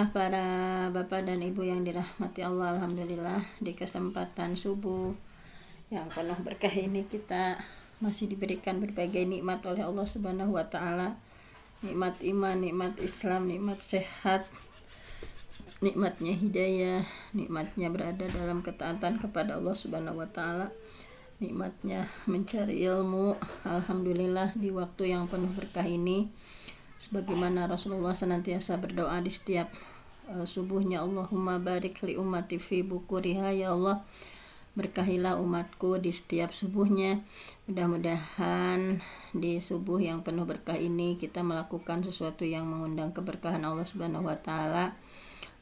Alhamdulillah para bapak dan ibu yang dirahmati Allah. Alhamdulillah di kesempatan subuh yang penuh berkah ini kita masih diberikan berbagai nikmat oleh Allah Subhanahu wa taala. Nikmat iman, nikmat Islam, nikmat sehat, nikmatnya hidayah, nikmatnya berada dalam ketaatan kepada Allah Subhanahu wa taala, nikmatnya mencari ilmu. Alhamdulillah di waktu yang penuh berkah ini, sebagaimana Rasulullah senantiasa berdoa di setiap subuhnya, Allahumma barik li ummati fi bukuriha, ya Allah berkahilah umatku di setiap subuhnya. Mudah-mudahan di subuh yang penuh berkah ini kita melakukan sesuatu yang mengundang keberkahan Allah Subhanahu wa taala.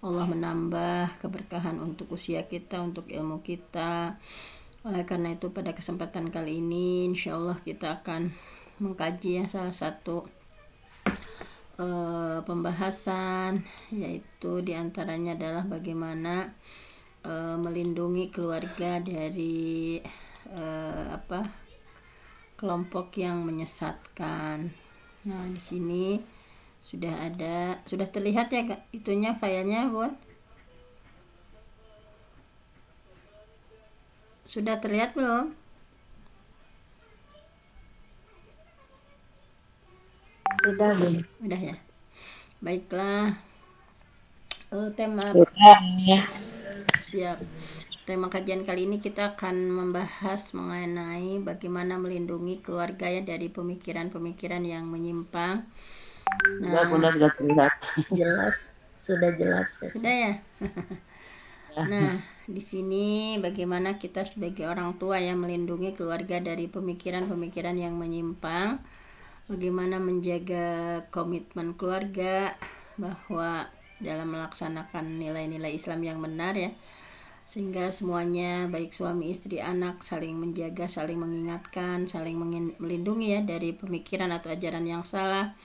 Allah menambah keberkahan untuk usia kita, untuk ilmu kita. Oleh karena itu pada kesempatan kali ini insya Allah kita akan mengkaji salah satu pembahasan, yaitu diantaranya adalah bagaimana melindungi keluarga dari kelompok yang menyesatkan. Nah, di sini sudah terlihat ya itunya filenya, Bon? Sudah terlihat belum? Sudah, Bun. Udah ya. Baiklah. Tema Ya. siap. Tema kajian kali ini kita akan membahas mengenai bagaimana melindungi keluarga ya dari pemikiran-pemikiran yang menyimpang. Nah, Bunda sudah terlihat. Sudah jelas. Sudah ya. Ya. Nah, di sini bagaimana kita sebagai orang tua yang melindungi keluarga dari pemikiran-pemikiran yang menyimpang. Bagaimana menjaga komitmen keluarga bahwa dalam melaksanakan nilai-nilai Islam yang benar ya, sehingga semuanya baik suami istri anak saling menjaga, saling mengingatkan, saling melindungi ya dari pemikiran atau ajaran yang salah,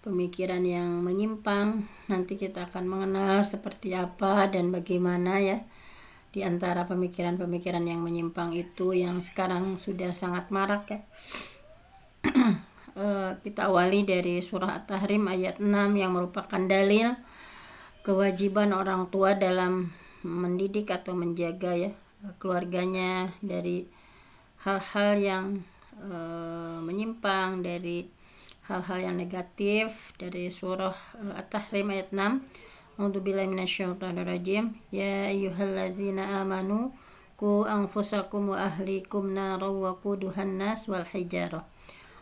pemikiran yang menyimpang. Nanti kita akan mengenal seperti apa dan bagaimana ya di antara pemikiran-pemikiran yang menyimpang itu yang sekarang sudah sangat marak ya. Kita awali dari surah At-Tahrim ayat 6 yang merupakan dalil kewajiban orang tua dalam mendidik atau menjaga ya keluarganya dari hal-hal yang menyimpang, dari hal-hal yang negatif. Dari surah At-Tahrim ayat 6, A'udzubillahi minasyaitonirrajim, ya ayyuhallazina amanu qu anfusakum wa ahlikum naran wa quduhan nas wal hijarah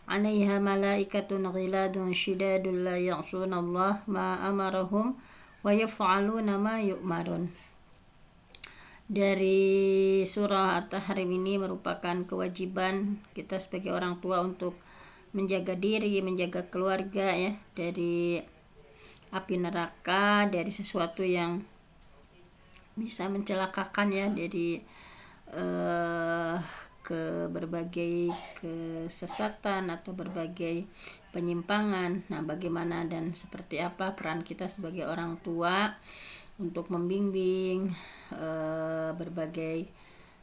'alaiha malaikatun ghiladun shidadun la ya'sunallah ma amarahum wa yaf'aluna ma yu'marun. Dari surah At-Tahrim ini merupakan kewajiban kita sebagai orang tua untuk menjaga diri, menjaga keluarga ya dari api neraka, dari sesuatu yang bisa mencelakakan ya, dari ke berbagai kesesatan atau berbagai penyimpangan. Nah, bagaimana dan seperti apa peran kita sebagai orang tua untuk membimbing berbagai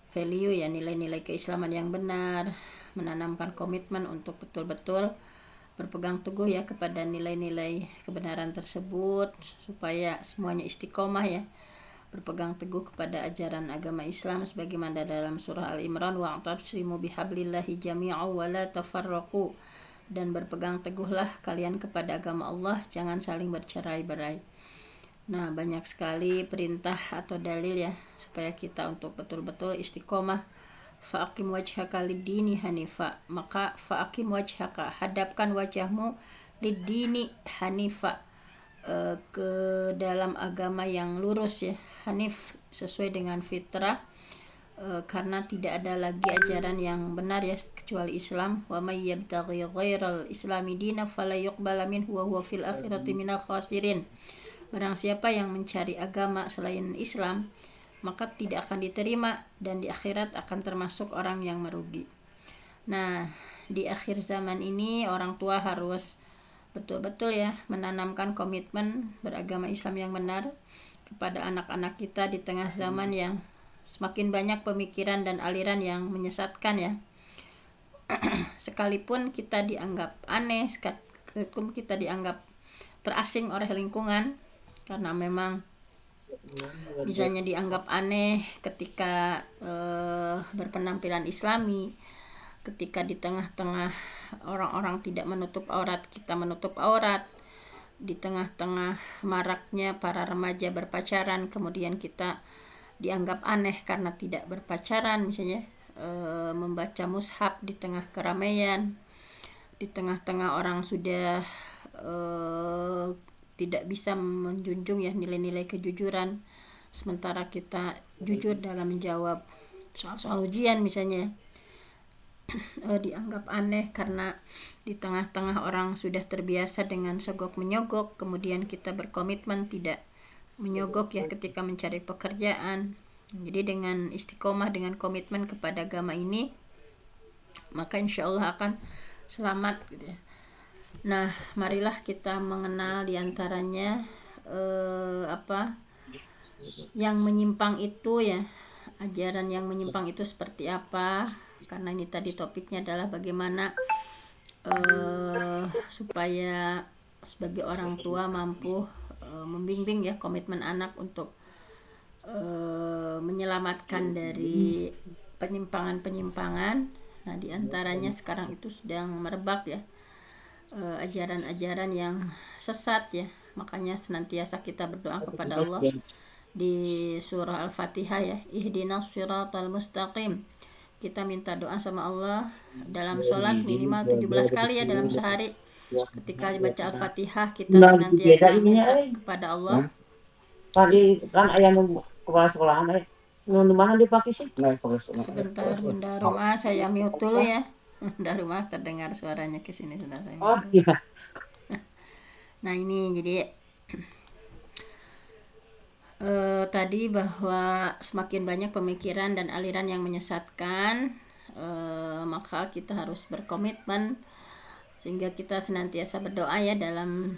value ya, nilai-nilai keislaman yang benar, menanamkan komitmen untuk betul-betul berpegang teguh ya kepada nilai-nilai kebenaran tersebut supaya semuanya istiqomah ya, berpegang teguh kepada ajaran agama Islam sebagaimana dalam surah Al-Imran, wa'tasimu bihablillahi jami'an wa la tafarraqu, dan berpegang teguhlah kalian kepada agama Allah, jangan saling bercerai-berai. Nah, banyak sekali perintah atau dalil ya supaya kita untuk betul-betul istiqomah. Fa'akim wajhaka lid-dini hanifa, maka fa'akim wajhaka, hadapkan wajahmu lid-dini hanifa, ke dalam agama yang lurus ya, hanif sesuai dengan fitrah, karena tidak ada lagi ajaran yang benar ya kecuali Islam. Wa may yabtaghi ghairal islami dina fala yuqbala minhu wa huwa fil akhirati minal khasirin. Barang siapa yang mencari agama selain Islam, maka tidak akan diterima dan di akhirat akan termasuk orang yang merugi. Nah, di akhir zaman ini orang tua harus betul-betul ya menanamkan komitmen beragama Islam yang benar kepada anak-anak kita di tengah zaman yang semakin banyak pemikiran dan aliran yang menyesatkan ya. Sekalipun kita dianggap aneh, sekalipun kita dianggap terasing oleh lingkungan, karena memang misalnya dianggap aneh ketika berpenampilan islami, ketika di tengah-tengah orang-orang tidak menutup aurat, kita menutup aurat, di tengah-tengah maraknya para remaja berpacaran, kemudian kita dianggap aneh karena tidak berpacaran, misalnya membaca mushaf di tengah keramaian, di tengah-tengah orang sudah tidak bisa menjunjung ya nilai-nilai kejujuran, sementara kita jujur dalam menjawab soal-soal ujian misalnya. Dianggap aneh karena di tengah-tengah orang sudah terbiasa dengan sogok menyogok, kemudian kita berkomitmen tidak menyogok ya ketika mencari pekerjaan. Jadi dengan istiqomah, dengan komitmen kepada agama ini, maka insya Allah akan selamat gitu ya. Nah, marilah kita mengenal diantaranya yang menyimpang itu ya, ajaran yang menyimpang itu seperti apa, karena ini tadi topiknya adalah bagaimana supaya sebagai orang tua mampu membimbing ya, komitmen anak untuk menyelamatkan dari penyimpangan-penyimpangan. Nah, diantaranya sekarang itu sedang merebak ya ajaran-ajaran yang sesat ya, makanya senantiasa kita berdoa kepada Allah di surah Al-Fatihah ya, ihdinas siratal mustaqim. Kita minta doa sama Allah dalam sholat minimal 17 kali ya dalam sehari. Ketika baca Al-Fatihah kita senantiasa minta kepada Allah. Pagi kan ayah kepala sekolahan mana dipakai sih? Sebentar Bunda Rumah, saya mute dulu ya. Bunda Rumah terdengar suaranya ke sini, sudah saya mute. Oh iya. Nah ini jadi tadi bahwa semakin banyak pemikiran dan aliran yang menyesatkan, maka kita harus berkomitmen sehingga kita senantiasa berdoa ya dalam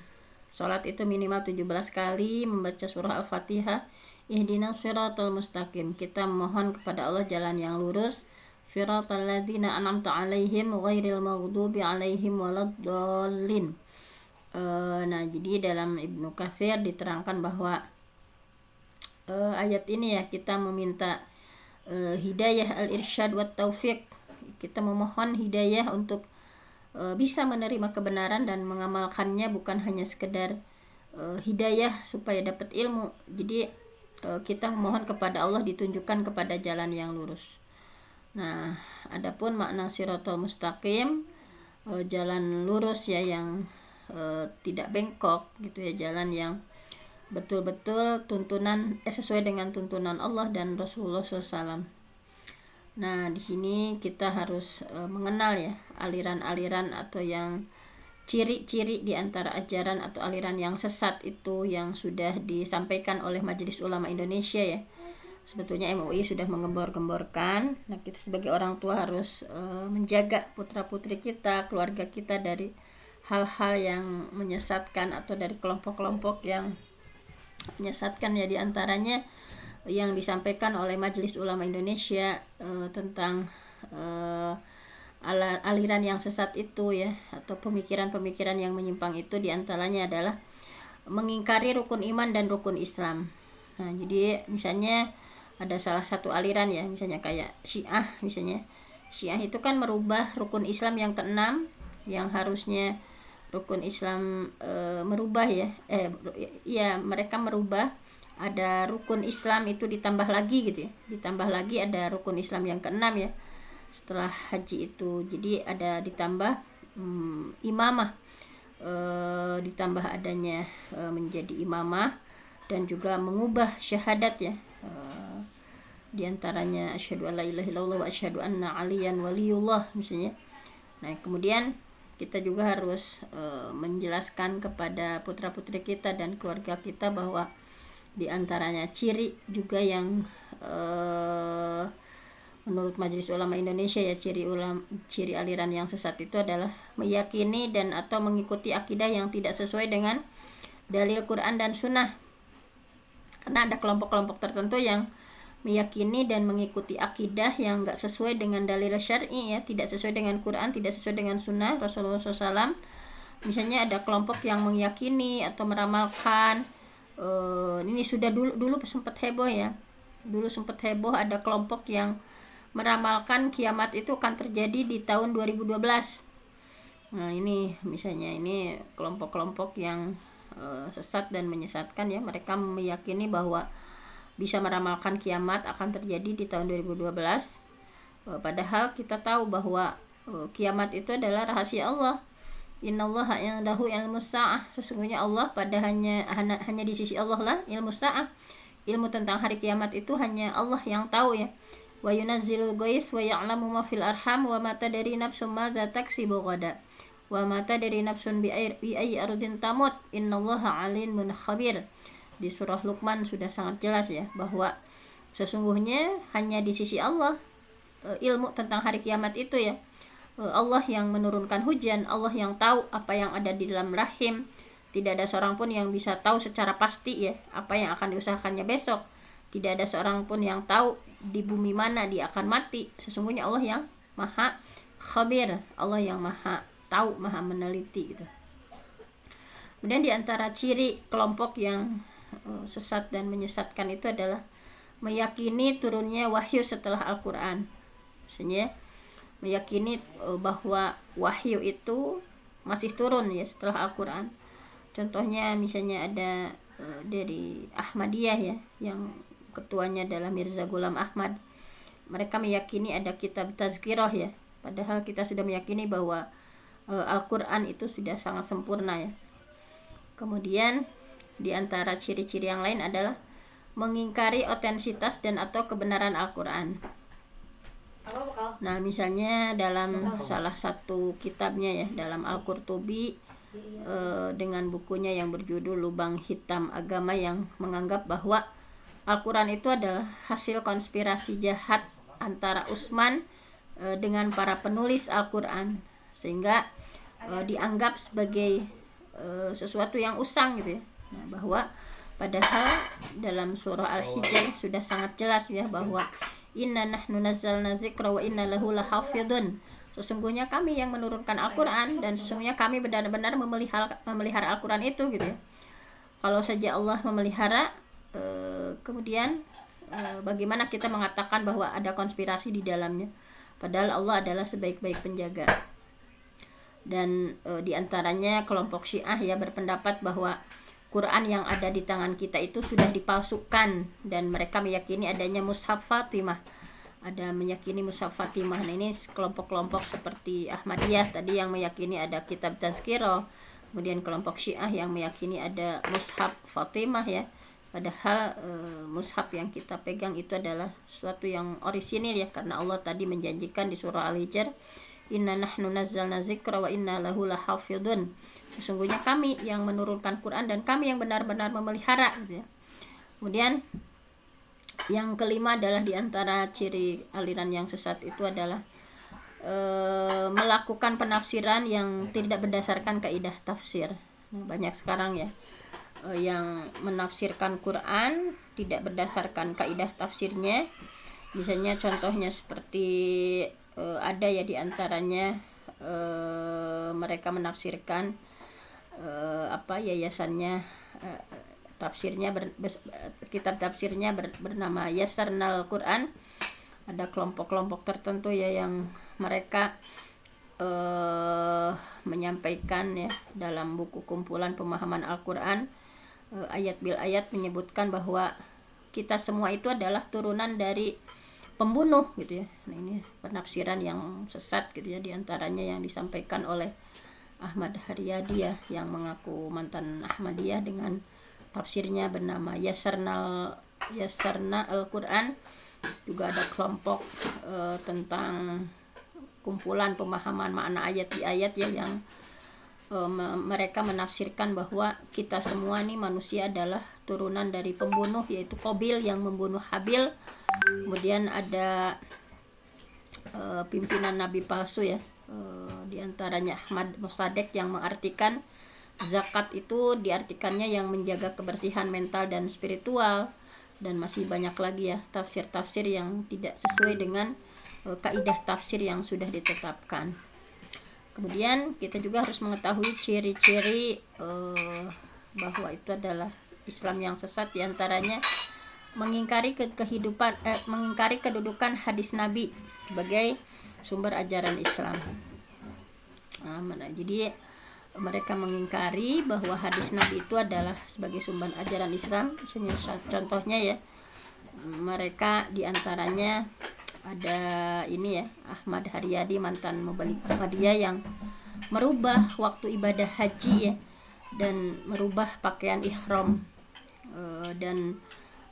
sholat itu minimal 17 kali membaca surah Al-Fatihah, ihdinas siratal mustaqim. Kita mohon kepada Allah jalan yang lurus, siratal ladzina an'amta alaihim ghairil maghdubi alaihim waladdallin. Nah jadi dalam Ibnu Katsir diterangkan bahwa ayat ini ya, kita meminta hidayah al-irsyad wa taufiq. Kita memohon hidayah untuk bisa menerima kebenaran dan mengamalkannya, bukan hanya sekedar hidayah supaya dapat ilmu. Jadi kita memohon kepada Allah ditunjukkan kepada jalan yang lurus. Nah, adapun makna siratal mustaqim, jalan lurus ya, yang tidak bengkok gitu ya, jalan yang betul-betul tuntunan sesuai dengan tuntunan Allah dan Rasulullah SAW. Nah, di sini kita harus mengenal ya aliran-aliran atau yang ciri-ciri di antara ajaran atau aliran yang sesat itu yang sudah disampaikan oleh Majelis Ulama Indonesia ya. Sebetulnya MUI sudah menggembor-gemborkan. Nah, kita sebagai orang tua harus menjaga putra-putri kita, keluarga kita dari hal-hal yang menyesatkan atau dari kelompok-kelompok yang menyesatkan ya, diantaranya yang disampaikan oleh Majelis Ulama Indonesia tentang aliran yang sesat itu ya, atau pemikiran-pemikiran yang menyimpang itu, diantaranya adalah mengingkari rukun iman dan rukun Islam. Nah, jadi misalnya ada salah satu aliran ya, misalnya kayak Syiah misalnya. Syiah itu kan merubah rukun Islam yang keenam, yang harusnya rukun Islam merubah ya, mereka merubah, ada rukun Islam itu ditambah lagi gitu ya, ditambah lagi ada rukun Islam yang keenam ya setelah haji itu. Jadi ada ditambah imamah, ditambah adanya menjadi imamah, dan juga mengubah syahadat ya, diantaranya asyhadu alla ilaha illallah wa asyhadu anna aliyan waliyullah misalnya. Nah, kemudian kita juga harus menjelaskan kepada putra-putri kita dan keluarga kita bahwa diantaranya ciri juga yang menurut Majelis Ulama Indonesia ya, ciri aliran yang sesat itu adalah meyakini dan atau mengikuti akidah yang tidak sesuai dengan dalil Quran dan Sunnah. Karena ada kelompok-kelompok tertentu yang meyakini dan mengikuti akidah yang enggak sesuai dengan dalil syar'i ya, tidak sesuai dengan Quran, tidak sesuai dengan Sunnah Rasulullah SAW. Misalnya ada kelompok yang meyakini atau meramalkan ini sudah dulu sempat heboh ya. Dulu sempat heboh ada kelompok yang meramalkan kiamat itu akan terjadi di tahun 2012. Nah, ini misalnya ini kelompok-kelompok yang sesat dan menyesatkan ya. Mereka meyakini bahwa bisa meramalkan kiamat akan terjadi di tahun 2012. Padahal kita tahu bahwa kiamat itu adalah rahasia Allah. Innallaha indahu ilmus sa'ah. Sesungguhnya Allah hanya di sisi Allah lah ilmu sa'ah. Ilmu tentang hari kiamat itu hanya Allah yang tahu ya. Wa yunazzilul ghaits wa ya'lamu ma fil arham wa ma tadri nafsum madza taksibu ghadan wa ma tadri nafsun bi ayyi ardin tamut innallaha alimun khabir. Di surah Luqman sudah sangat jelas ya bahwa sesungguhnya hanya di sisi Allah ilmu tentang hari kiamat itu ya. Allah yang menurunkan hujan, Allah yang tahu apa yang ada di dalam rahim. Tidak ada seorang pun yang bisa tahu secara pasti ya apa yang akan diusahakannya besok. Tidak ada seorang pun yang tahu di bumi mana dia akan mati. Sesungguhnya Allah yang maha khabir, Allah yang maha tahu, maha meneliti gitu. Kemudian di antara ciri kelompok yang sesat dan menyesatkan itu adalah meyakini turunnya wahyu setelah Al-Quran. Maksudnya meyakini bahwa wahyu itu masih turun ya setelah Al-Quran. Contohnya misalnya ada dari Ahmadiyah ya, yang ketuanya adalah Mirza Ghulam Ahmad. Mereka meyakini ada kitab tazkirah ya, padahal kita sudah meyakini bahwa Al-Quran itu sudah sangat sempurna ya. Kemudian di antara ciri-ciri yang lain adalah mengingkari otensitas dan atau kebenaran Al-Quran. Nah, misalnya dalam salah satu kitabnya ya, dalam Al-Qurtubi dengan bukunya yang berjudul Lubang Hitam Agama, yang menganggap bahwa Al-Quran itu adalah hasil konspirasi jahat antara Utsman dengan para penulis Al-Quran, sehingga dianggap sebagai sesuatu yang usang gitu ya. Nah, bahwa padahal dalam surah Al-Hijr sudah sangat jelas ya bahwa inna nahnu nazzalna dzikra wa inna lahu lahafidun. Sesungguhnya kami yang menurunkan Al-Quran dan sesungguhnya kami benar-benar memelihara Al-Quran itu gitu ya. Kalau saja Allah memelihara, kemudian bagaimana kita mengatakan bahwa ada konspirasi di dalamnya, padahal Allah adalah sebaik-baik penjaga. Dan di antaranya kelompok Syiah ya berpendapat bahwa Quran yang ada di tangan kita itu sudah dipalsukan, dan mereka meyakini adanya Mushaf Fatimah. Ada meyakini Mushaf Fatimah. Nah, ini kelompok-kelompok seperti Ahmadiyah tadi yang meyakini ada kitab Tazkirah. Kemudian kelompok Syiah yang meyakini ada Mushaf Fatimah ya. Padahal mushaf yang kita pegang itu adalah sesuatu yang orisinil ya, karena Allah tadi menjanjikan di surah Al-Hijr, inna nahnu nazzalna dzikra wa inna lahu lahafidun. Sesungguhnya kami yang menurunkan Quran dan kami yang benar-benar memelihara gitu ya. Kemudian yang kelima adalah di antara ciri aliran yang sesat itu adalah melakukan penafsiran yang tidak berdasarkan kaidah tafsir. Nah, banyak sekarang ya yang menafsirkan Quran tidak berdasarkan kaidah tafsirnya. Misalnya contohnya seperti ada ya di antaranya mereka menafsirkan yayasannya tafsirnya kitab tafsirnya bernama Yasarnal Quran. Ada kelompok-kelompok tertentu ya yang mereka menyampaikan ya dalam buku kumpulan pemahaman Al-Quran, ayat bil ayat menyebutkan bahwa kita semua itu adalah turunan dari pembunuh gitu ya. Nah, ini penafsiran yang sesat gitu ya, diantaranya yang disampaikan oleh Ahmad Haryadi ya, yang mengaku mantan Ahmadiyah dengan tafsirnya bernama Yasarna Al-Quran. Juga ada kelompok tentang kumpulan pemahaman makna ayat di ayat ya, yang mereka menafsirkan bahwa kita semua nih manusia adalah turunan dari pembunuh, yaitu Qabil yang membunuh Habil. Kemudian ada pimpinan nabi palsu ya, di antaranya Ahmad Mossadegh yang mengartikan zakat itu diartikannya yang menjaga kebersihan mental dan spiritual, dan masih banyak lagi ya tafsir-tafsir yang tidak sesuai dengan kaidah tafsir yang sudah ditetapkan. Kemudian kita juga harus mengetahui ciri-ciri bahwa itu adalah Islam yang sesat, diantaranya mengingkari mengingkari kedudukan hadis Nabi sebagai sumber ajaran Islam. Jadi mereka mengingkari bahwa hadis Nabi itu adalah sebagai sumber ajaran Islam. Misalnya, contohnya ya, mereka diantaranya ada ini ya, Ahmad Haryadi, mantan mubalik Ahmadiyah, yang merubah waktu ibadah haji ya, dan merubah pakaian ihram, dan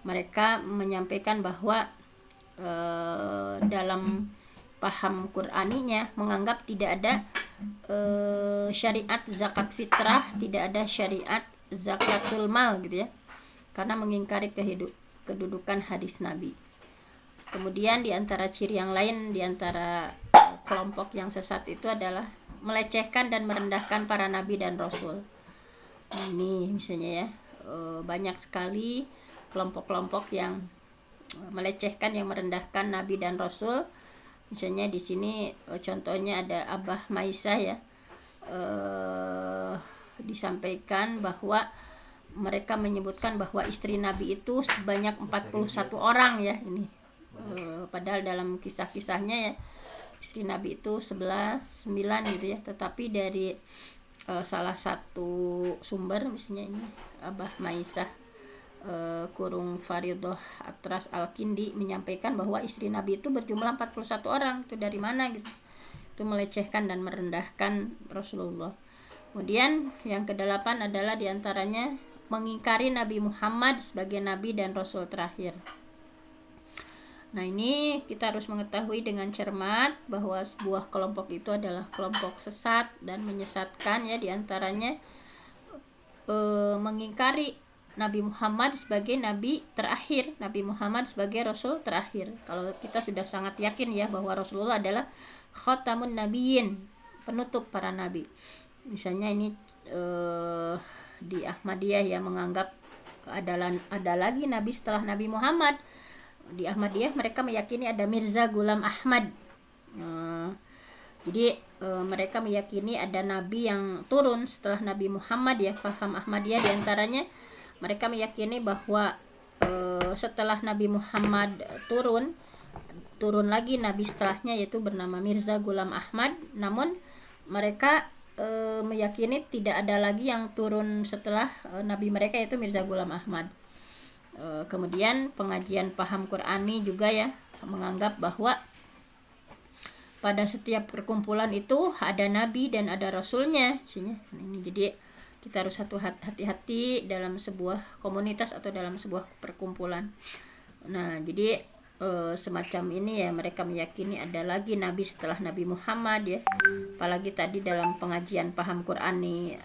mereka menyampaikan bahwa dalam paham Qur'aninya menganggap tidak ada syariat zakat fitrah, tidak ada syariat zakatul mal gitu ya, karena mengingkari kedudukan hadis Nabi. Kemudian di antara ciri yang lain, di antara kelompok yang sesat itu adalah melecehkan dan merendahkan para nabi dan rasul. Ini misalnya ya, banyak sekali kelompok-kelompok yang melecehkan, yang merendahkan nabi dan rasul. Misalnya di sini contohnya ada Abah Maisah ya, disampaikan bahwa mereka menyebutkan bahwa istri Nabi itu sebanyak 41 orang ya, ini padahal dalam kisah-kisahnya ya istri Nabi itu 9 gitu ya, tetapi dari salah satu sumber, misalnya ini Abah Maisah kurung Faridoh Atras Al-Kindi menyampaikan bahwa istri Nabi itu berjumlah 41 orang. Itu dari mana gitu? Itu melecehkan dan merendahkan Rasulullah. Kemudian yang ke-8 adalah diantaranya mengingkari Nabi Muhammad sebagai Nabi dan Rasul terakhir. Nah, ini kita harus mengetahui dengan cermat bahwa sebuah kelompok itu adalah kelompok sesat dan menyesatkan ya, diantaranya mengingkari Nabi Muhammad sebagai Nabi terakhir, Nabi Muhammad sebagai Rasul terakhir. Kalau kita sudah sangat yakin ya bahwa Rasulullah adalah khatamun nabiyyin, penutup para nabi. Misalnya ini di Ahmadiyah yang menganggap ada lagi nabi setelah Nabi Muhammad. Di Ahmadiyah mereka meyakini ada Mirza Ghulam Ahmad. Jadi mereka meyakini ada nabi yang turun setelah Nabi Muhammad ya. Paham Ahmadiyah diantaranya mereka meyakini bahwa setelah Nabi Muhammad turun lagi nabi setelahnya, yaitu bernama Mirza Ghulam Ahmad. Namun mereka meyakini tidak ada lagi yang turun setelah nabi mereka, yaitu Mirza Ghulam Ahmad. Kemudian pengajian paham Qur'ani juga ya menganggap bahwa pada setiap perkumpulan itu ada nabi dan ada rasulnya. Ini jadi kita harus hati-hati dalam sebuah komunitas atau dalam sebuah perkumpulan. Nah, jadi semacam ini ya, mereka meyakini ada lagi nabi setelah Nabi Muhammad ya. Apalagi tadi dalam pengajian paham Qur'ani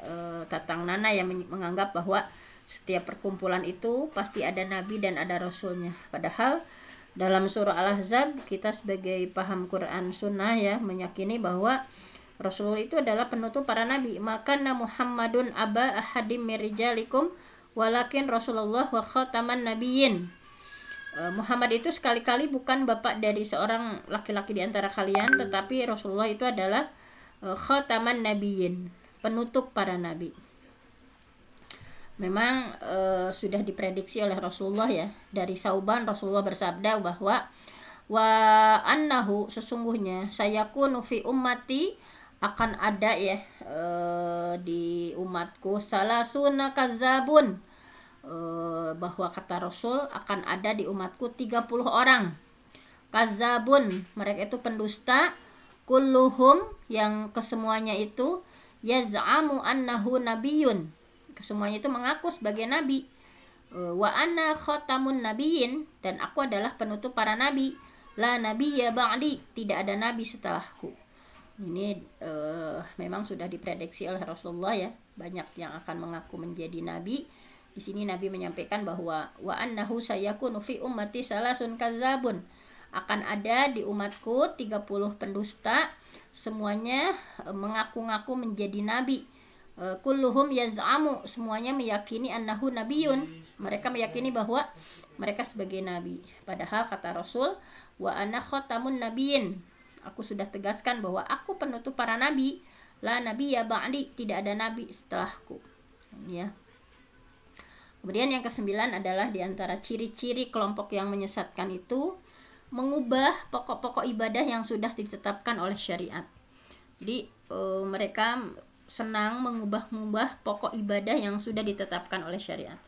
Tatang Nana yang menganggap bahwa setiap perkumpulan itu pasti ada nabi dan ada rasulnya. Padahal dalam surah Al-Ahzab kita sebagai paham Quran Sunnah ya meyakini bahwa Rasulullah itu adalah penutup para nabi. Maka Muhammadun aba ahadim mirijalikum walakin Rasulullah wa khataman nabiyyin. Muhammad itu sekali-kali bukan bapak dari seorang laki-laki di antara kalian, tetapi Rasulullah itu adalah khataman nabiyyin, penutup para nabi. Memang sudah diprediksi oleh Rasulullah ya. Dari Sauban Rasulullah bersabda bahwa wa annahu, sesungguhnya sayakunu fi ummati, akan ada ya di umatku salasuna kazabun, bahwa kata Rasul akan ada di umatku 30 orang kazabun, mereka itu pendusta, kulluhum, yang kesemuanya itu yaz'amu annahu nabiyun, kesemuanya itu mengaku sebagai nabi, wa anna khatamun nabiyyin, dan aku adalah penutup para nabi, la nabiyya ba'di, tidak ada nabi setelahku. Ini memang sudah diprediksi oleh Rasulullah ya, banyak yang akan mengaku menjadi nabi. Di sini Nabi menyampaikan bahwa wa annahu sayakunu fi ummati salasun kadzabun, akan ada di umatku 30 pendusta, semuanya mengaku-ngaku menjadi nabi. Kulluhum yaz'amu, semuanya meyakini annahu nabiyun, mereka meyakini bahwa mereka sebagai nabi. Padahal kata Rasul, wa ana khatamun nabiyyin, aku sudah tegaskan bahwa aku penutup para nabi, la nabiyya ba'di, tidak ada nabi setelahku. Ini ya. Kemudian yang kesembilan adalah diantara ciri-ciri kelompok yang menyesatkan itu mengubah pokok-pokok ibadah yang sudah ditetapkan oleh syariat. Jadi mereka senang mengubah-ubah pokok ibadah yang sudah ditetapkan oleh syariat.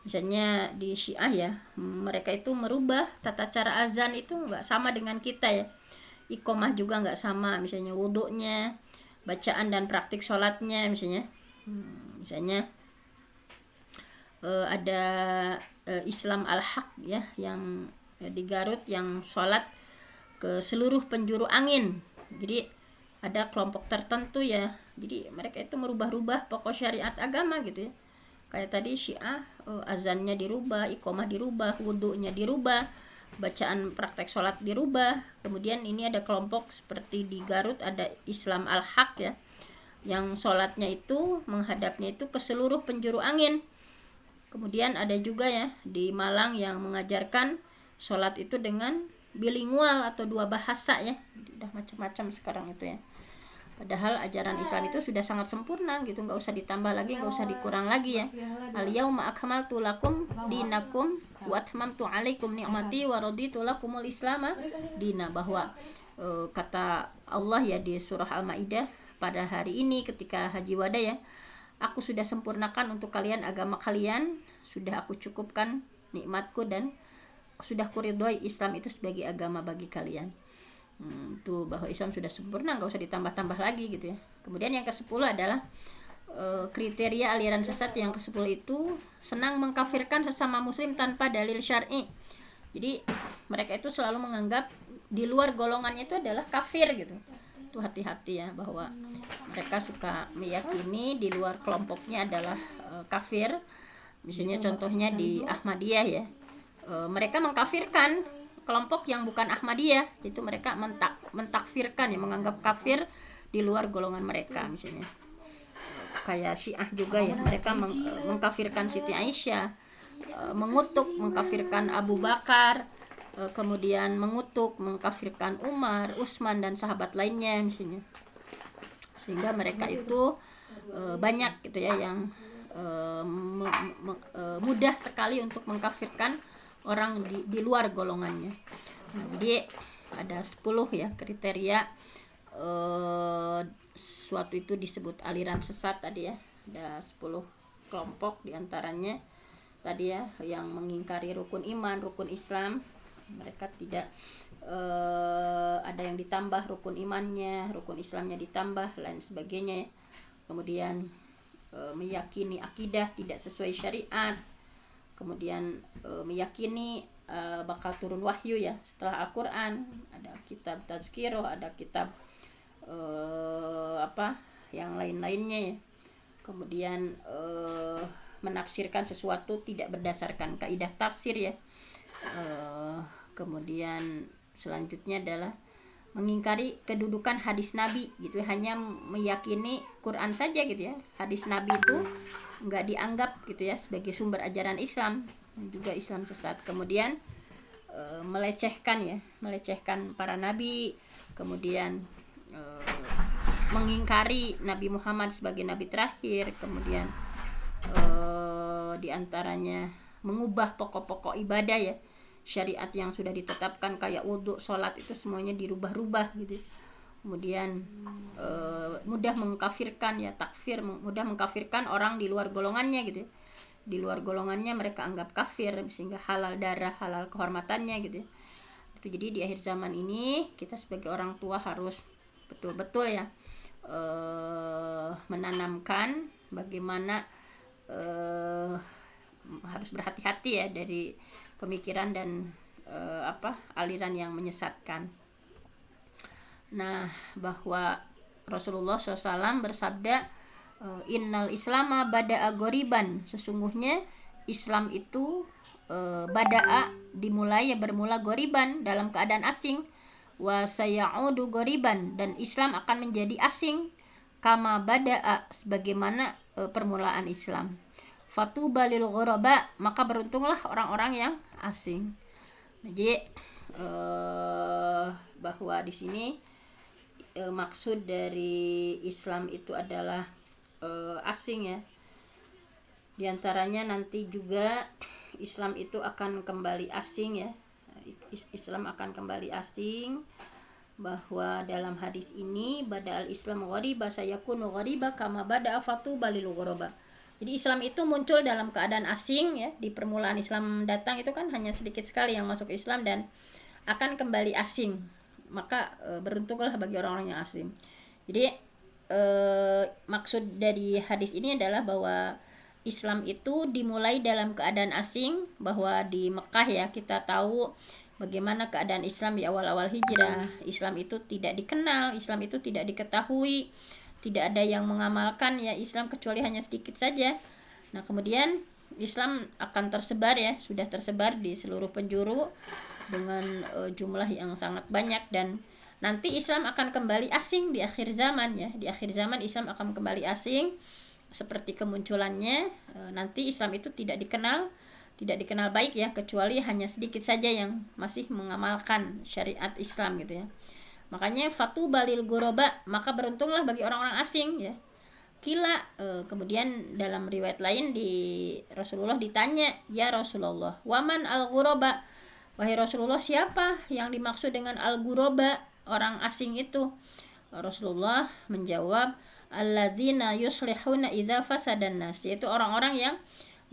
Misalnya di Syiah ya, mereka itu merubah tata cara azan itu nggak sama dengan kita ya. Iqomah juga nggak sama, misalnya wudhunya, bacaan dan praktik sholatnya misalnya. Misalnya ada Islam Al-Haq ya, yang di Garut yang sholat ke seluruh penjuru angin. Jadi ada kelompok tertentu ya, jadi mereka itu merubah-rubah pokok syariat agama gitu ya. Kayak tadi Syiah, azannya dirubah, iqomah dirubah, wudhunya dirubah, bacaan praktek sholat dirubah. Kemudian ini ada kelompok seperti di Garut ada Islam Al-Haq ya, yang sholatnya itu menghadapnya itu ke seluruh penjuru angin. Kemudian ada juga ya di Malang yang mengajarkan sholat itu dengan bilingual atau dua bahasa ya. Udah macam-macam sekarang itu ya. Padahal ajaran Islam itu sudah sangat sempurna gitu, nggak usah ditambah lagi, nggak usah dikurang lagi ya. Al-yauma akmaltu lakum dinakum wa atmamtu alaikum ni'mati wa raditu lakumul islama dina, bahwa kata Allah ya di surah Al-Maidah, pada hari ini ketika haji wada ya, aku sudah sempurnakan untuk kalian agama kalian, sudah aku cukupkan nikmatku dan sudah kuridhoi Islam itu sebagai agama bagi kalian. Itu bahwa Islam sudah sempurna, nggak usah ditambah-tambah lagi gitu ya. Kemudian yang ke-10 adalah kriteria aliran sesat yang ke-10 itu senang mengkafirkan sesama muslim tanpa dalil syar'i. Jadi mereka itu selalu menganggap di luar golongannya itu adalah kafir gitu. Itu hati-hati ya, bahwa mereka suka meyakini di luar kelompoknya adalah kafir. Misalnya contohnya di Ahmadiyah ya, mereka mengkafirkan kelompok yang bukan Ahmadiyah, itu mereka mentakfirkan ya, menganggap kafir di luar golongan mereka. Misalnya kayak Syiah juga ya, mereka mengkafirkan Siti Aisyah, mengutuk mengkafirkan Abu Bakar, kemudian mengkafirkan Umar, Utsman dan sahabat lainnya misalnya. Sehingga mereka itu banyak gitu ya yang mudah sekali untuk mengkafirkan orang di luar golongannya. Jadi ada 10 ya kriteria suatu itu disebut aliran sesat tadi ya. Ada 10 kelompok diantaranya tadi ya, yang mengingkari rukun iman, rukun Islam. Mereka tidak ada yang ditambah rukun imannya, rukun Islamnya ditambah, lain sebagainya. Kemudian meyakini akidah tidak sesuai syariat. Kemudian meyakini bakal turun wahyu ya setelah Al-Quran. Ada kitab Tazkirah, ada kitab yang lain-lainnya ya. Kemudian menafsirkan sesuatu tidak berdasarkan kaidah tafsir ya. Kemudian selanjutnya adalah mengingkari kedudukan hadis Nabi gitu, hanya meyakini Quran saja gitu ya. Hadis Nabi itu nggak dianggap gitu ya sebagai sumber ajaran Islam, juga Islam sesat. Kemudian melecehkan para nabi, kemudian mengingkari Nabi Muhammad sebagai nabi terakhir. Kemudian diantaranya mengubah pokok-pokok ibadah ya, syariat yang sudah ditetapkan kayak wudhu, sholat itu semuanya dirubah-rubah gitu. Kemudian mudah mengkafirkan ya, takfir, mudah mengkafirkan orang di luar golongannya gitu. Di luar golongannya mereka anggap kafir, sehingga halal darah, halal kehormatannya gitu. Itu jadi di akhir zaman ini kita sebagai orang tua harus betul-betul ya menanamkan bagaimana harus berhati-hati ya dari pemikiran dan aliran yang menyesatkan. Nah, bahwa Rasulullah SAW bersabda, innal islama bada'a goriban, sesungguhnya Islam itu bada'a dimulai ya, bermula goriban dalam keadaan asing, wa sayaudu goriban, dan Islam akan menjadi asing, kama bada'a, sebagaimana permulaan Islam. Fatuba lil ghuraba, maka beruntunglah orang-orang yang asing. Jadi bahwa di sini maksud dari Islam itu adalah asing ya. Di antaranya nanti juga Islam itu akan kembali asing ya. Islam akan kembali asing, bahwa dalam hadis ini bada al Islam ghariba sayakunu ghariba kama bada afatu balil ghuraba. Jadi Islam itu muncul dalam keadaan asing ya. Di permulaan Islam datang itu kan hanya sedikit sekali yang masuk Islam dan akan kembali asing. Maka beruntunglah bagi orang-orang yang asing. Jadi maksud dari hadis ini adalah bahwa Islam itu dimulai dalam keadaan asing, bahwa di Mekah ya kita tahu bagaimana keadaan Islam di awal-awal hijrah. Islam itu tidak dikenal, Islam itu tidak diketahui, tidak ada yang mengamalkan ya Islam kecuali hanya sedikit saja. Nah kemudian Islam akan tersebar ya, sudah tersebar di seluruh penjuru dengan jumlah yang sangat banyak, dan nanti Islam akan kembali asing di akhir zaman ya. Di akhir zaman Islam akan kembali asing seperti kemunculannya. Nanti Islam itu tidak dikenal baik ya, kecuali hanya sedikit saja yang masih mengamalkan syariat Islam gitu ya. Makanya fatu balil ghuraba, maka beruntunglah bagi orang-orang asing ya. Kila kemudian dalam riwayat lain di Rasulullah ditanya, ya Rasulullah, waman al ghuraba, wahai Rasulullah, siapa yang dimaksud dengan al ghuraba, orang asing itu? Rasulullah menjawab, alladzina yuslihuna idza fasadan nas, yaitu orang-orang yang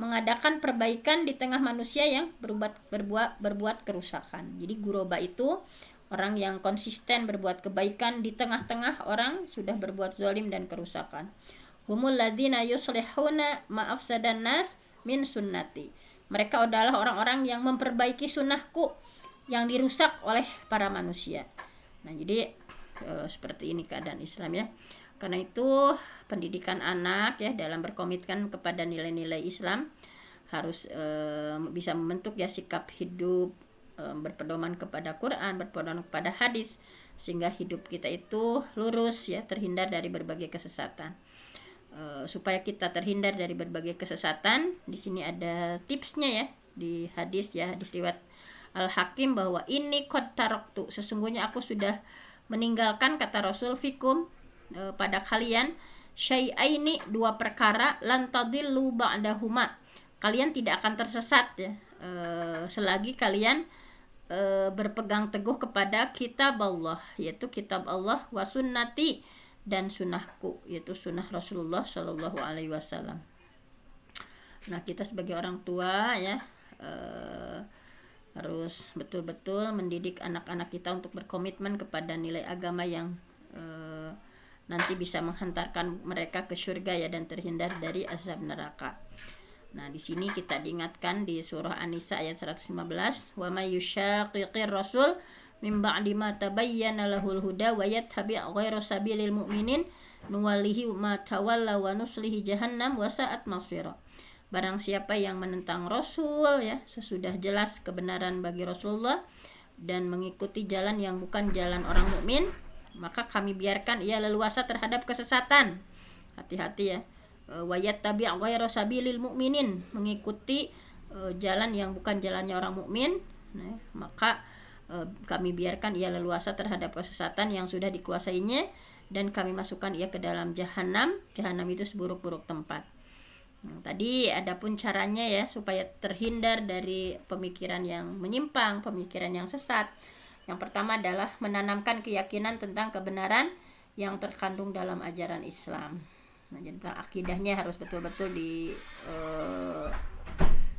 mengadakan perbaikan di tengah manusia yang berbuat kerusakan. Jadi ghuraba itu orang yang konsisten berbuat kebaikan di tengah-tengah orang sudah berbuat zalim dan kerusakan. Humul ladzina yuslihuna ma afsadan nas min sunnati. Mereka adalah orang-orang yang memperbaiki sunnahku yang dirusak oleh para manusia. Nah, jadi seperti ini keadaan Islam ya. Karena itu pendidikan anak ya dalam berkomitmen kepada nilai-nilai Islam harus bisa membentuk ya sikap hidup berpedoman kepada Quran, berpedoman kepada hadis, sehingga hidup kita itu lurus ya, terhindar dari berbagai kesesatan. Supaya kita terhindar dari berbagai kesesatan, di sini ada tipsnya ya di hadis ya, hadis riwayat Al-Hakim, bahwa ini qad taraktu, sesungguhnya aku sudah meninggalkan, kata Rasul, fikum pada kalian, syai'aini, dua perkara, lan tadillu ba'dahuma, kalian tidak akan tersesat ya selagi kalian berpegang teguh kepada kitab Allah, yaitu kitab Allah, wa sunnati, dan sunnahku, yaitu sunnah Rasulullah Shallallahu Alaihi Wasallam. Nah kita sebagai orang tua ya harus betul-betul mendidik anak-anak kita untuk berkomitmen kepada nilai agama yang nanti bisa menghantarkan mereka ke surga ya, dan terhindar dari azab neraka. Nah, di sini kita diingatkan di surah An-Nisa ayat 115, wa may yushaqiqir rasul mim ba'di ma tabayyana lahul huda wa yattabi' ghayra sabilil mu'minin nuwallihi ma tawalla wa nuslihi jahannam wa sa'at masira. Barang siapa yang menentang Rasul ya, sesudah jelas kebenaran bagi Rasulullah dan mengikuti jalan yang bukan jalan orang mukmin, maka kami biarkan ia leluasa terhadap kesesatan. Hati-hati ya. Wa yattabi' ghayra sabilil mu'minin, mengikuti jalan yang bukan jalannya orang mukmin, nah, maka kami biarkan ia leluasa terhadap kesesatan yang sudah dikuasainya, dan kami masukkan ia ke dalam jahanam. Jahanam itu seburuk-buruk tempat. Nah, tadi adapun caranya ya supaya terhindar dari pemikiran yang menyimpang, pemikiran yang sesat. Yang pertama adalah menanamkan keyakinan tentang kebenaran yang terkandung dalam ajaran Islam. Nah, tentang akidahnya harus betul-betul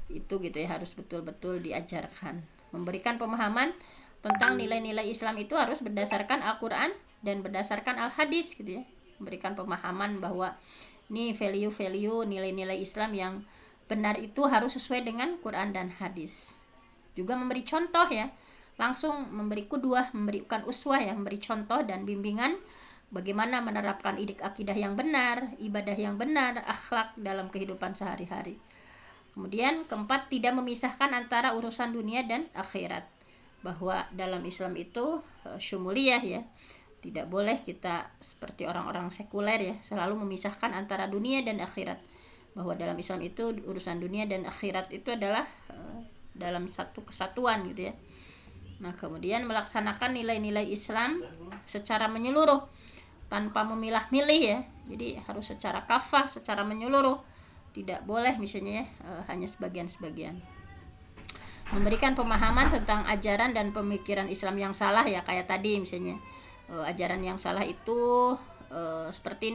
itu gitu ya, harus betul-betul diajarkan. Memberikan pemahaman tentang nilai-nilai Islam itu harus berdasarkan Al-Quran dan berdasarkan Al-Hadis gitu ya. Memberikan pemahaman bahwa ini value-value nilai-nilai Islam yang benar itu harus sesuai dengan Quran dan hadis. Juga memberi contoh ya, langsung memberi qudwah, memberikan uswah ya, memberi contoh dan bimbingan bagaimana menerapkan akidah yang benar, ibadah yang benar, akhlak dalam kehidupan sehari-hari. Kemudian keempat, tidak memisahkan antara urusan dunia dan akhirat. Bahwa dalam Islam itu syumuliyah ya, tidak boleh kita seperti orang-orang sekuler ya, selalu memisahkan antara dunia dan akhirat. Bahwa dalam Islam itu urusan dunia dan akhirat itu adalah dalam satu kesatuan gitu ya. Nah, kemudian melaksanakan nilai-nilai Islam secara menyeluruh tanpa memilah-milih ya. Jadi harus secara kafah, secara menyeluruh, tidak boleh misalnya ya, hanya sebagian-sebagian. Memberikan pemahaman tentang ajaran dan pemikiran Islam yang salah ya, kayak tadi misalnya ajaran yang salah itu seperti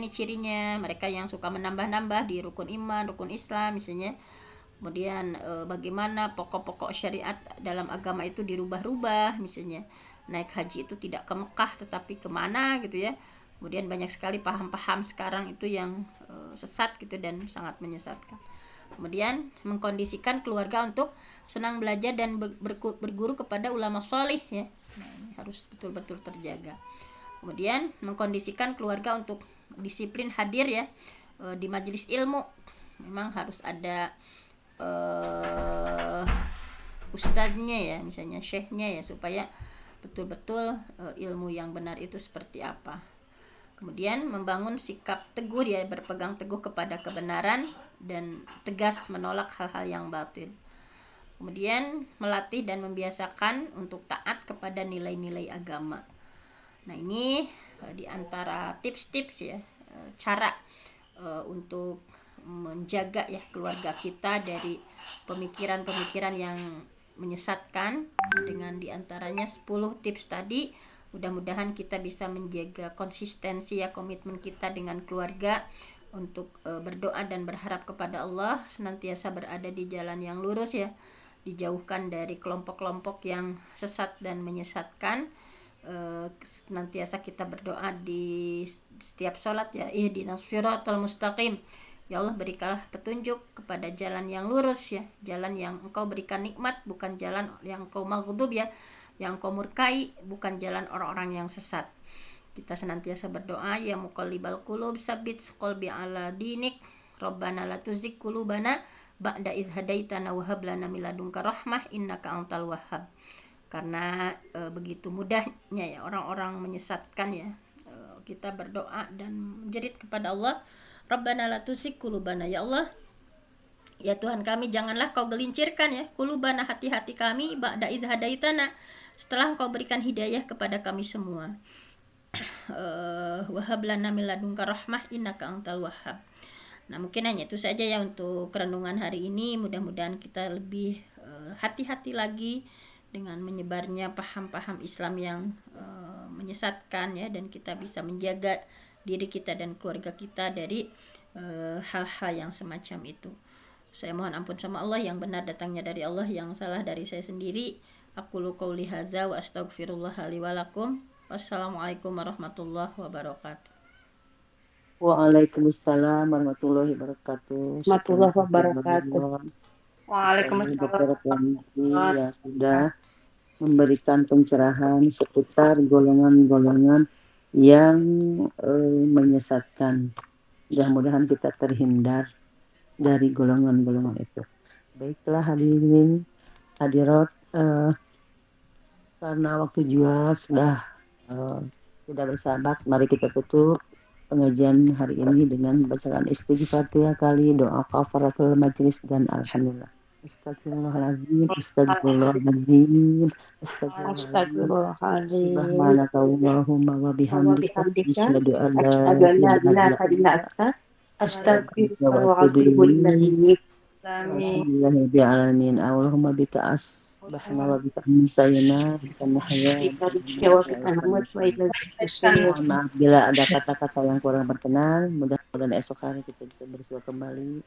ini cirinya, mereka yang suka menambah-nambah di rukun iman, rukun Islam misalnya. Kemudian bagaimana pokok-pokok syariat dalam agama itu dirubah-rubah misalnya, naik haji itu tidak ke Mekah tetapi kemana gitu ya. Kemudian banyak sekali paham-paham sekarang itu yang sesat gitu dan sangat menyesatkan. Kemudian mengkondisikan keluarga untuk senang belajar dan berguru kepada ulama solih ya. Nah, ini harus betul-betul terjaga. Kemudian mengkondisikan keluarga untuk disiplin hadir ya di majelis ilmu. Memang harus ada ustadznya ya, misalnya syekhnya ya, supaya betul-betul ilmu yang benar itu seperti apa. Kemudian membangun sikap teguh ya, berpegang teguh kepada kebenaran dan tegas menolak hal-hal yang batil. Kemudian melatih dan membiasakan untuk taat kepada nilai-nilai agama. Nah, ini di antara tips-tips ya, cara untuk menjaga ya keluarga kita dari pemikiran-pemikiran yang menyesatkan, dengan diantaranya 10 tips tadi. Mudah-mudahan kita bisa menjaga konsistensi ya, komitmen kita dengan keluarga untuk berdoa dan berharap kepada Allah senantiasa berada di jalan yang lurus ya, dijauhkan dari kelompok-kelompok yang sesat dan menyesatkan. Senantiasa kita berdoa di setiap sholat ya, ihdinas siratal mustaqim, ya Allah berikanlah petunjuk kepada jalan yang lurus ya, jalan yang Engkau berikan nikmat, bukan jalan yang Engkau maghdub ya, yang Engkau murkai, bukan jalan orang-orang yang sesat. Kita senantiasa berdoa, ya muqallibal qulub tsabbit qalbi ala dinik, Rabbana la tuzigh qulubana ba'da idh hadaitana wa hab lana min ladunka rahmah innaka antal wahhab. Karena begitu mudahnya ya orang-orang menyesatkan ya, kita berdoa dan menjerit kepada Allah, Rabbana la tuzigh qulubana, ya Allah ya Tuhan kami, janganlah kau gelincirkan ya qulubana, hati-hati kami, ba'da idh hadaitana, setelah Engkau berikan hidayah kepada kami semua. Wahab lana min ladunka rahmah innaka antal wahhab. Nah, mungkin hanya itu saja ya untuk renungan hari ini. Mudah-mudahan kita lebih hati-hati lagi dengan menyebarnya paham-paham Islam yang menyesatkan ya, dan kita bisa menjaga diri kita dan keluarga kita dari hal-hal yang semacam itu. Saya mohon ampun sama Allah, yang benar datangnya dari Allah, yang salah dari saya sendiri. Aqulu qouli hadza wa astaghfirullah li wa lakum. Wassalamualaikum warahmatullahi wabarakatuh. Waalaikumsalam warahmatullahi wabarakatuh. Warahmatullahi wabarakatuh. Waalaikumsalam yang sudah memberikan pencerahan seputar golongan-golongan yang menyesatkan. Mudah-mudahan kita terhindar dari golongan-golongan itu. Baiklah hadirin hadirat, karena waktu juga sudah tidak bersahabat, mari kita tutup pengajian hari ini dengan bacaan istighfar 3 kali, doa kafaratul majlis, dan alhamdulillah. Astagfirullahaladzim, astagfirullahaladzim, astagfirullahaladzim. Subhanaka Allahumma wa bihamdika, asyhadu an la ilaha illa anta, astaghfiruka wa atubu ilaik. Alhamdulillahirabbil alamin. Allahumma bika asbahna wa bika amsayna, bika nahya wa bika namut wa ilaika nusyur. Mohon maaf bila ada kata-kata yang kurang berkenan. Mudah-mudahan esok hari kita bisa bersua kembali.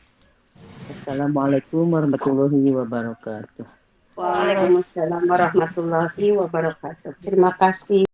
Assalamualaikum warahmatullahi wabarakatuh. Waalaikumsalam warahmatullahi wabarakatuh. Terima kasih.